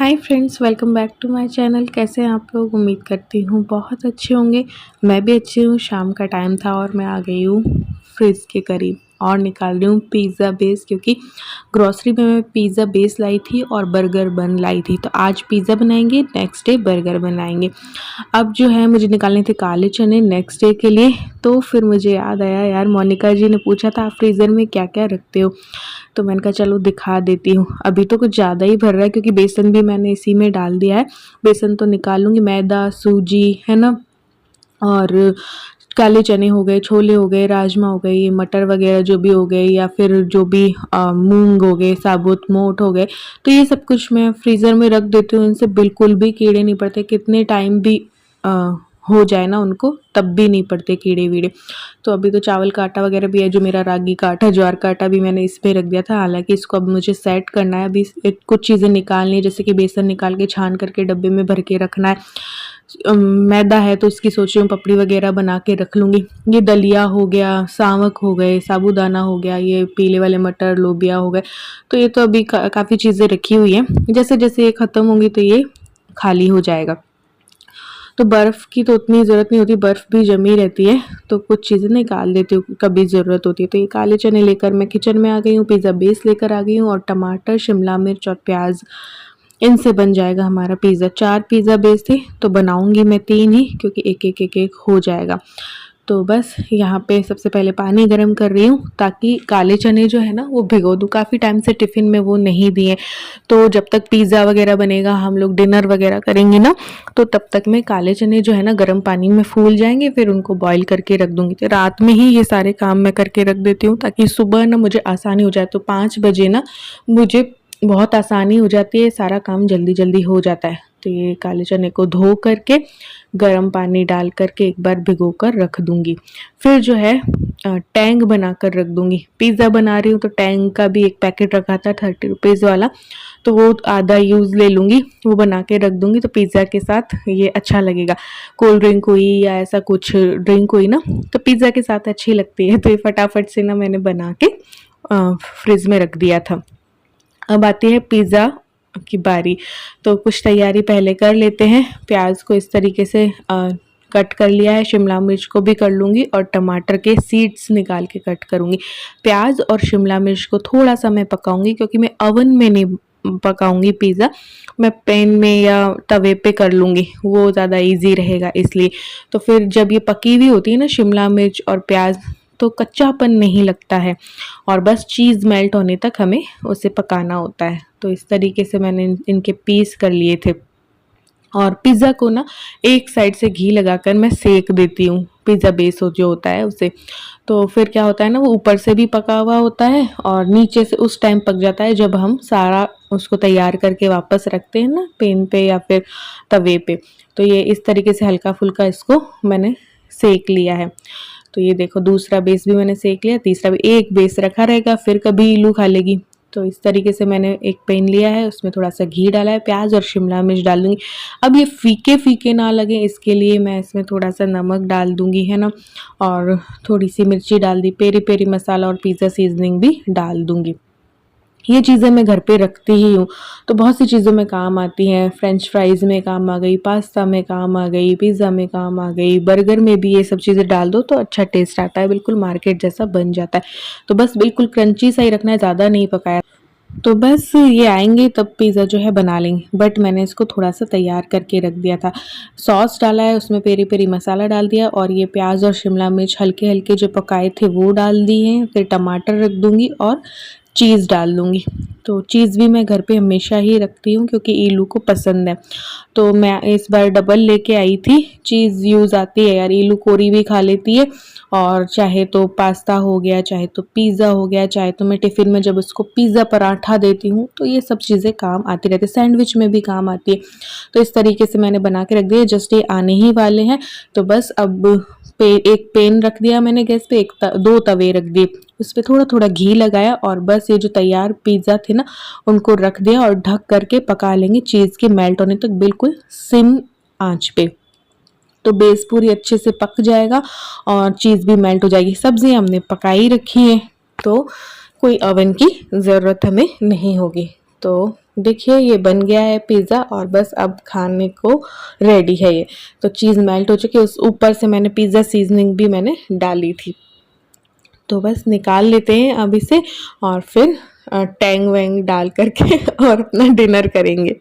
Hi friends, welcome back to my channel. कैसे हैं आप लोग? उम्मीद करती हूँ बहुत अच्छे होंगे। मैं भी अच्छी हूँ। शाम का टाइम था और मैं आ गई हूँ फ्रिज के करीब और निकाल रही हूँ पिज़्ज़ा बेस, क्योंकि ग्रॉसरी में मैं पिज़्ज़ा बेस लाई थी और बर्गर बन लाई थी। तो आज पिज़्ज़ा बनाएंगे, नेक्स्ट डे बर्गर बनाएंगे। अब जो है मुझे निकालने थे काले चने नेक्स्ट डे के लिए। तो फिर मुझे याद आया, यार मोनिका जी ने पूछा था आप फ्रीज़र में क्या क्या रखते हो, तो मैंने कहा चलो दिखा देती हूँ। अभी तो कुछ ज़्यादा ही भर रहा है क्योंकि बेसन भी मैंने इसी में डाल दिया है। बेसन तो निकाल लूँगी, मैदा, सूजी है ना, और काले चने हो गए, छोले हो गए, राजमा हो गए, ये मटर वगैरह जो भी हो गए, या फिर जो भी मूंग हो गए, साबुत मोठ हो गए। तो ये सब कुछ मैं फ्रीज़र में रख देती हूँ। इनसे बिल्कुल भी कीड़े नहीं पड़ते, कितने टाइम भी हो जाए ना उनको, तब भी नहीं पड़ते कीड़े वीड़े। तो अभी तो चावल का आटा वगैरह भी है, जो मेरा रागी का आटा, ज्वार का आटा भी मैंने इसमें रख दिया था। हालांकि इसको अब मुझे सेट करना है। अभी कुछ चीज़ें निकालनी है, जैसे कि बेसन निकाल के छान करके डब्बे में भर के रखना है। मैदा है तो उसकी सोच रही हूँ पपड़ी वगैरह बना के रख लूँगी। ये दलिया हो गया, सावक हो गए, साबूदाना हो गया, ये पीले वाले मटर, लोबिया हो गए। तो ये तो अभी काफ़ी चीज़ें रखी हुई हैं। जैसे जैसे ये ख़त्म होंगी तो ये खाली हो जाएगा। तो बर्फ़ की तो उतनी ज़रूरत नहीं होती, बर्फ़ भी जमी रहती है। तो कुछ चीज़ें निकाल देती हूँ, कभी ज़रूरत होती है। तो ये काले चने लेकर मैं किचन में आ गई हूँ, पिज़्ज़ा बेस लेकर आ गई हूँ, और टमाटर, शिमला मिर्च और प्याज, इनसे बन जाएगा हमारा पिज़्ज़ा। 4 पिज़्ज़ा बेस थे तो बनाऊँगी मैं 3 ही, क्योंकि एक-एक हो जाएगा। तो बस यहाँ पे सबसे पहले पानी गरम कर रही हूँ, ताकि काले चने जो है ना वो भिगो दूँ। काफ़ी टाइम से टिफ़िन में वो नहीं दिए, तो जब तक पिज़्ज़ा वगैरह बनेगा, हम लोग डिनर वगैरह करेंगे ना, तो तब तक में काले चने जो है ना गर्म पानी में फूल जाएंगे, फिर उनको बॉईल करके रख दूँगी। तो रात में ही ये सारे काम मैं करके रख देती हूँ, ताकि सुबह ना मुझे आसानी हो जाए। तो 5 बजे ना मुझे बहुत आसानी हो जाती है, सारा काम जल्दी जल्दी हो जाता है। तो ये काले चने को धो करके गर्म पानी डाल करके एक बार भिगो कर रख दूँगी। फिर जो है टैंग बना कर रख दूँगी। पिज़्ज़ा बना रही हूँ तो टैंग का भी एक पैकेट रखा था 30 रुपीज़ वाला, तो वो आधा यूज़ ले लूँगी, वो बना के रख दूँगी। तो पिज़्ज़ा के साथ ये अच्छा लगेगा। कोल्ड ड्रिंक हुई या ऐसा कुछ ड्रिंक हुई ना, तो पिज़्ज़ा के साथ अच्छी लगती है। तो ये फटाफट से ना मैंने बना के फ्रिज में रख दिया था। अब आती है पिज़्ज़ा की बारी। तो कुछ तैयारी पहले कर लेते हैं। प्याज को इस तरीके से कट कर लिया है, शिमला मिर्च को भी कर लूँगी, और टमाटर के सीड्स निकाल के कट करूँगी। प्याज और शिमला मिर्च को थोड़ा सा मैं पकाऊँगी, क्योंकि मैं ओवन में नहीं पकाऊँगी पिज़्ज़ा, मैं पैन में या तवे पे कर लूँगी, वो ज़्यादा ईज़ी रहेगा इसलिए। तो फिर जब ये पकी हुई होती है ना शिमला मिर्च और प्याज, तो कच्चापन नहीं लगता है, और बस चीज़ मेल्ट होने तक हमें उसे पकाना होता है। तो इस तरीके से मैंने इनके पीस कर लिए थे। और पिज़्ज़ा को ना एक साइड से घी लगाकर मैं सेक देती हूँ, पिज़्ज़ा बेस हो जो होता है उसे। तो फिर क्या होता है ना, वो ऊपर से भी पका हुआ होता है और नीचे से उस टाइम पक जाता है जब हम सारा उसको तैयार करके वापस रखते हैं ना पेन पे या फिर तवे पे। तो ये इस तरीके से हल्का फुल्का इसको मैंने सेक लिया है। तो ये देखो दूसरा बेस भी मैंने सेक लिया, तीसरा भी, एक बेस रखा रहेगा फिर कभी इल्लू खा लेगी। तो इस तरीके से मैंने एक पैन लिया है, उसमें थोड़ा सा घी डाला है, प्याज और शिमला मिर्च डाल दूँगी। अब ये फीके फीके ना लगे, इसके लिए मैं इसमें थोड़ा सा नमक डाल दूँगी, है ना, और थोड़ी सी मिर्ची डाल दी, पेरी पेरी मसाला और पिज़्ज़ा सीजनिंग भी डाल दूँगी। ये चीज़ें मैं घर पे रखती ही हूँ, तो बहुत सी चीज़ों में काम आती हैं। फ्रेंच फ्राइज़ में काम आ गई, पास्ता में काम आ गई, पिज़्ज़ा में काम आ गई, बर्गर में भी ये सब चीज़ें डाल दो तो अच्छा टेस्ट आता है, बिल्कुल मार्केट जैसा बन जाता है। तो बस बिल्कुल क्रंची सा ही रखना है, ज़्यादा नहीं पकाया। तो बस ये आएँगे तब पिज़्ज़ा जो है बना लेंगे, बट मैंने इसको थोड़ा-सा तैयार करके रख दिया था। सॉस डाला है, उसमें पेरी-पेरी मसाला डाल दिया, और ये प्याज़ और शिमला मिर्च हल्के-हल्के जो पकाए थे वो डाल दिए हैं। फिर टमाटर रख दूँगी और चीज़ डाल दूँगी। तो चीज़ भी मैं घर पे हमेशा ही रखती हूँ, क्योंकि ईलू को पसंद है। तो मैं इस बार डबल लेके आई थी। चीज़ यूज़ आती है यार, ईलू कोरी भी खा लेती है, और चाहे तो पास्ता हो गया, चाहे तो पिज़्ज़ा हो गया, चाहे तो मैं टिफ़िन में जब उसको पिज़्ज़ा पराठा देती हूँ, तो ये सब चीज़ें काम आती रहती है। सैंडविच में भी काम आती है। तो इस तरीके से मैंने बना के रख दिया, जस्ट ये आने ही वाले हैं। तो बस अब एक पैन रख दिया मैंने गैस पे, 2 तवे रख दिए, उस पे थोड़ा-थोड़ा घी लगाया, और बस ये जो तैयार पिज़्ज़ा थे ना उनको रख दिया और ढक करके पका लेंगे चीज़ के मेल्ट होने तक, बिल्कुल सिम आँच पे। तो बेस पूरी अच्छे से पक जाएगा और चीज़ भी मेल्ट हो जाएगी। सब्ज़ी हमने पकाई रखी है, तो कोई ओवन की ज़रूरत हमें नहीं होगी। तो देखिए ये बन गया है पिज़्ज़ा और बस अब खाने को रेडी है ये। तो चीज़ मेल्ट हो चुकी है, उस ऊपर से मैंने पिज़्ज़ा सीज़निंग भी मैंने डाली थी। तो बस निकाल लेते हैं अब इसे और फिर टैंग वैंग डाल करके और अपना डिनर करेंगे।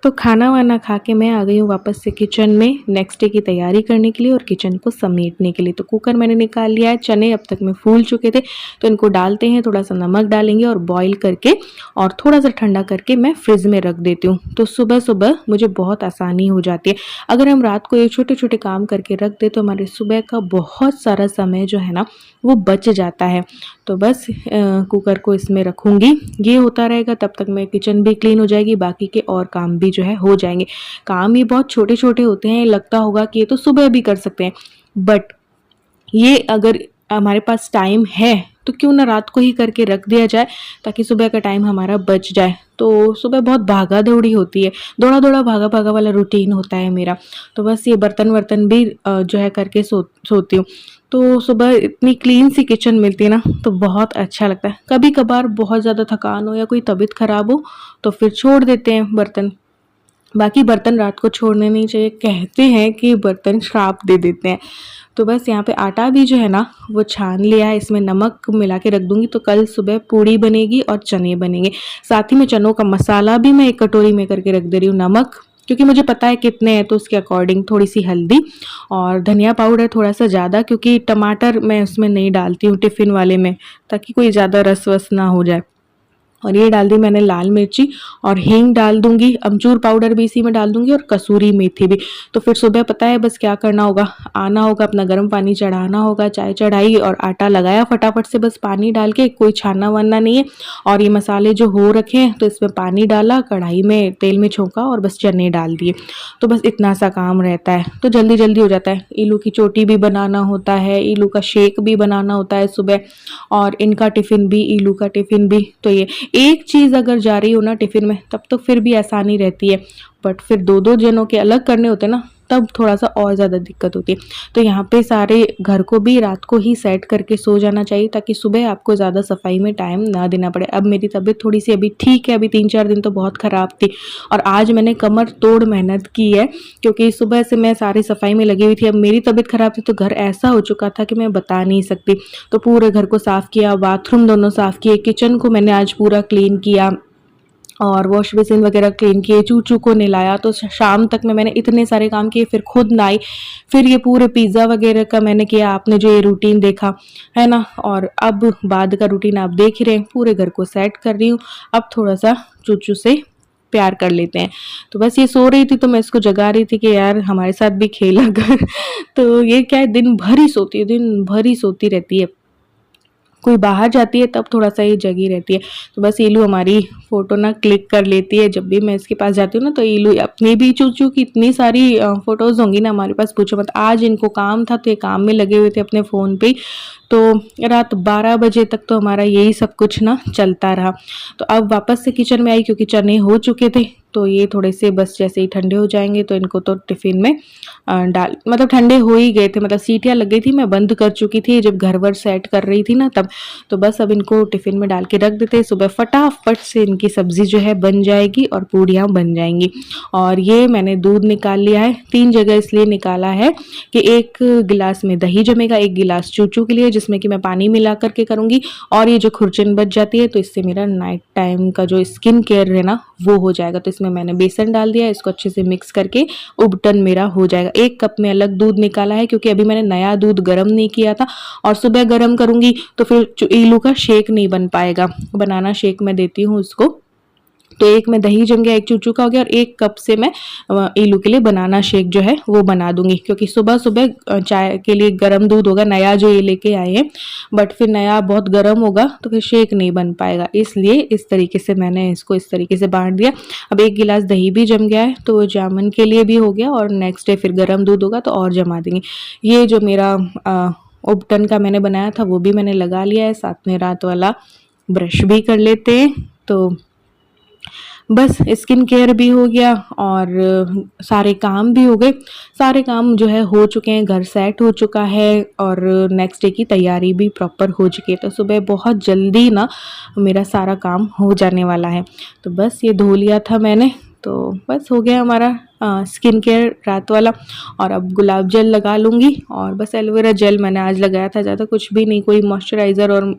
तो खाना वाना खा के मैं आ गई हूँ वापस से किचन में नेक्स्ट डे की तैयारी करने के लिए और किचन को समेटने के लिए। तो कुकर मैंने निकाल लिया है, चने अब तक में फूल चुके थे तो इनको डालते हैं, थोड़ा सा नमक डालेंगे और बॉईल करके और थोड़ा सा ठंडा करके मैं फ्रिज में रख देती हूँ। तो सुबह सुबह मुझे बहुत आसानी हो जाती है। अगर हम रात को ये छोटे छोटे काम करके रख दे तो हमारे सुबह का बहुत सारा समय जो है ना वो बच जाता है। तो बस कुकर को इसमें रखूँगी, ये होता रहेगा, तब तक मैं किचन भी क्लीन हो जाएगी, बाकी के और काम भी जो है हो जाएंगे। काम ये बहुत छोटे छोटे होते हैं, लगता होगा कि ये तो सुबह भी कर सकते हैं, बट ये अगर हमारे पास टाइम है तो क्यों ना रात को ही करके रख दिया जाए ताकि सुबह का टाइम हमारा बच जाए। तो सुबह बहुत भागा दौड़ी होती है, दौड़ा दौड़ा भागा भागा वाला रूटीन होता है मेरा। तो बस ये बर्तन वर्तन भी जो है करके सोती हूँ। तो सुबह इतनी क्लीन सी किचन मिलती है ना तो बहुत अच्छा लगता है। कभी कभार बहुत ज़्यादा थकान हो या कोई तबीयत खराब हो तो फिर छोड़ देते हैं बर्तन, बाकी बर्तन रात को छोड़ने नहीं चाहिए, कहते हैं कि बर्तन श्राप दे देते हैं। तो बस यहाँ पे आटा भी जो है ना वो छान लिया है, इसमें नमक मिला के रख दूंगी तो कल सुबह पूड़ी बनेगी और चने बनेंगे। साथ ही में चनों का मसाला भी मैं एक कटोरी में करके रख दे रही हूँ, नमक क्योंकि मुझे पता है कितने हैं तो उसके अकॉर्डिंग, थोड़ी सी हल्दी और धनिया पाउडर थोड़ा सा ज़्यादा, क्योंकि टमाटर मैं उसमें नहीं डालती हूँ टिफ़िन वाले में ताकि कोई ज़्यादा रस वस ना हो जाए। और ये डाल दी मैंने लाल मिर्ची और हींग डाल दूंगी, अमचूर पाउडर भी इसी में डाल दूंगी और कसूरी मेथी भी। तो फिर सुबह पता है बस क्या करना होगा, आना होगा, अपना गर्म पानी चढ़ाना होगा, चाय चढ़ाई और आटा लगाया फटाफट से, बस पानी डाल के, कोई छानना वानना नहीं है। और ये मसाले जो हो रखे हैं तो इसमें पानी डाला, कढ़ाई में तेल में छोंका और बस चने डाल दिए। तो बस इतना सा काम रहता है तो जल्दी जल्दी हो जाता है। इलू की चोटी भी बनाना होता है, इलू का शेक भी बनाना होता है सुबह, और इनका टिफ़िन भी, इलू का टिफ़िन भी। तो ये एक चीज़ अगर जा रही हो ना टिफ़िन में तब तो फिर भी आसानी रहती है, बट फिर दो दो जनों के अलग करने होते हैं ना तब थोड़ा सा और ज़्यादा दिक्कत होती है। तो यहाँ पे सारे घर को भी रात को ही सेट करके सो जाना चाहिए ताकि सुबह आपको ज़्यादा सफाई में टाइम ना देना पड़े। अब मेरी तबीयत थोड़ी सी अभी ठीक है, अभी 3-4 दिन तो बहुत ख़राब थी और आज मैंने कमर तोड़ मेहनत की है क्योंकि सुबह से मैं सारी सफाई में लगी हुई थी। अब मेरी तबीयत ख़राब थी तो घर ऐसा हो चुका था कि मैं बता नहीं सकती। तो पूरे घर को साफ़ किया, बाथरूम दोनों साफ़ किए, किचन को मैंने आज पूरा क्लीन किया और वॉश बेसिन वगैरह क्लीन किए, चूचू को नहलाया। तो शाम तक में मैंने इतने सारे काम किए, फिर खुद नहाई, फिर ये पूरे पिज़्ज़ा वगैरह का मैंने किया, आपने जो ये रूटीन देखा है ना। और अब बाद का रूटीन आप देख ही रहे हैं, पूरे घर को सेट कर रही हूँ। अब थोड़ा सा चूचू से प्यार कर लेते हैं। तो बस ये सो रही थी तो मैं इसको जगा रही थी कि यार हमारे साथ भी खेला कर। तो ये क्या है, दिन भर ही सोती है, दिन भर ही सोती रहती है, कोई बाहर जाती है तब थोड़ा सा ये जगी रहती है। तो बस ईलू हमारी फ़ोटो ना क्लिक कर लेती है, जब भी मैं इसके पास जाती हूँ ना तो ईलू अपनी भी, चूचू की इतनी सारी फ़ोटोज़ होंगी ना हमारे पास, पूछो मत। आज इनको काम था तो ये काम में लगे हुए थे अपने फ़ोन पे, तो रात 12 बजे तक तो हमारा यही सब कुछ ना चलता रहा। तो अब वापस से किचन में आई क्योंकि चने हो चुके थे तो ये थोड़े से बस जैसे ही ठंडे हो जाएंगे तो इनको तो टिफ़िन में डाल, मतलब ठंडे हो ही गए थे, मतलब सीटियाँ लग गई थी, मैं बंद कर चुकी थी जब घर वर सेट कर रही थी ना तब। तो बस अब इनको टिफ़िन में डाल के रख देते, सुबह फटाफट से इनकी सब्ज़ी जो है बन जाएगी और पूड़ियाँ बन जाएंगी। और ये मैंने दूध निकाल लिया है, 3 जगह इसलिए निकाला है कि 1 गिलास में दही जमेगा, 1 गिलास चूचू के लिए जिसमें कि मैं पानी मिला करके करूँगी, और ये जो खुरचन बच जाती है तो इससे मेरा नाइट टाइम का जो स्किन केयर है ना वो हो जाएगा। तो इसमें मैंने बेसन डाल दिया, इसको अच्छे से मिक्स करके उबटन मेरा हो जाएगा। 1 कप में अलग दूध निकाला है क्योंकि अभी मैंने नया दूध गर्म नहीं किया था और सुबह गर्म करूँगी तो फिर इल्लू का शेक नहीं बन पाएगा। बनाना शेक मैं देती हूँ उसको। तो एक में दही जम गया, 1 चूचू का हो गया और 1 कप से मैं इल्लू के लिए बनाना शेक जो है वो बना दूंगी, क्योंकि सुबह सुबह चाय के लिए गर्म दूध होगा, नया जो ये लेके आए हैं, बट फिर नया बहुत गर्म होगा तो फिर शेक नहीं बन पाएगा। इसलिए इस तरीके से मैंने इसको इस तरीके से बांट दिया। अब 1 गिलास दही भी जम गया है तो वो जामुन के लिए भी हो गया और नेक्स्ट डे फिर गर्म दूध होगा तो और जमा देंगे। ये जो मेरा उपटन का मैंने बनाया था वो भी मैंने लगा लिया है, साथ में रात वाला ब्रश भी कर लेते हैं। तो बस स्किन केयर भी हो गया और सारे काम भी हो गए। सारे काम जो है हो चुके हैं, घर सेट हो चुका है और नेक्स्ट डे की तैयारी भी प्रॉपर हो चुकी है। तो सुबह बहुत जल्दी ना मेरा सारा काम हो जाने वाला है। तो बस ये धो लिया था मैंने, तो बस हो गया हमारा स्किन केयर रात वाला। और अब गुलाब जल लगा लूँगी और बस एलोवेरा जेल मैंने आज लगाया था, ज़्यादा कुछ भी नहीं, कोई मॉइस्चराइज़र और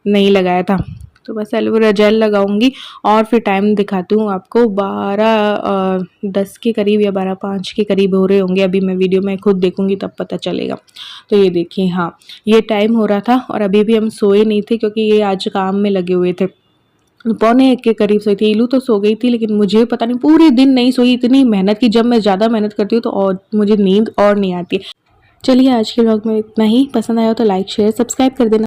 नहीं लगाया था। तो बस एलोवेरा जेल लगाऊंगी और फिर टाइम दिखाती हूँ आपको। 12:10 के करीब या 12:05 के करीब हो रहे होंगे। अभी मैं वीडियो में खुद देखूंगी तब पता चलेगा। तो ये देखिए, हाँ ये टाइम हो रहा था और अभी भी हम सोए नहीं थे क्योंकि ये आज काम में लगे हुए थे। 12:45 के करीब सोई थी। इलू तो सो गई थी लेकिन मुझे पता नहीं, पूरे दिन नहीं सोई, इतनी मेहनत की। जब मैं ज़्यादा मेहनत करती हूँ तो और मुझे नींद और नहीं आती है। चलिए आज के व्लॉग में इतना ही। पसंद आया हो तो लाइक शेयर सब्सक्राइब कर देना।